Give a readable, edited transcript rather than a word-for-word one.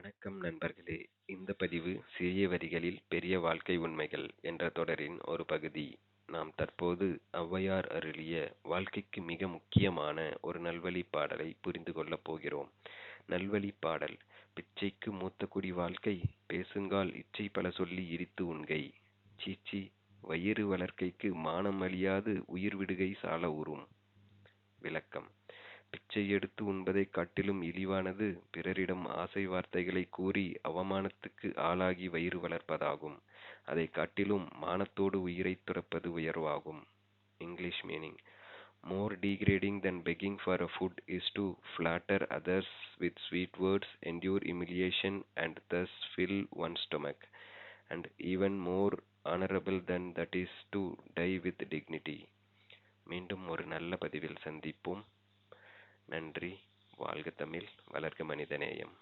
வணக்கம் நண்பர்களே. இந்த பதிவு சிறிய வரிகளில் பெரிய வாழ்க்கை உண்மைகள் என்ற தொடரின் ஒரு பகுதி. நாம் தற்போது ஔவையார் அருளிய வாழ்க்கைக்கு மிக முக்கியமான ஒரு நல்வழிப் பாடலை புரிந்து கொள்ளப் போகிறோம். நல்வழிப் பாடல்: பிச்சைக்கு மூத்த குடி வாழ்க்கை, பேசுங்கால் இச்சை பல சொல்லி இரித்து உண்கை. சீச்சி, வயிறு வளர்க்கைக்கு மானம் அழியாது உயிர் விடுகை சால உறும். விளக்கம்: பிச்சை எடுத்து உண்பதைக் காட்டிலும் இழிவானது பிறரிடம் ஆசை வார்த்தைகளைக் கூறி அவமானத்துக்கு ஆளாகி வயிறு வளர்ப்பதாகும். அதைக் காட்டிலும் மானத்தோடு உயிரைத் துறப்பது உயர்வாகும். English meaning: More degrading than begging for a food is to flatter others with sweet words, endure humiliation, and thus fill one's stomach. And even more honorable than that is to die with dignity. மீண்டும் ஒரு நல்ல பதிவில் சந்திப்போம். நன்றி. வாழ்க தமிழ், வளர்க மனிதநேயம்.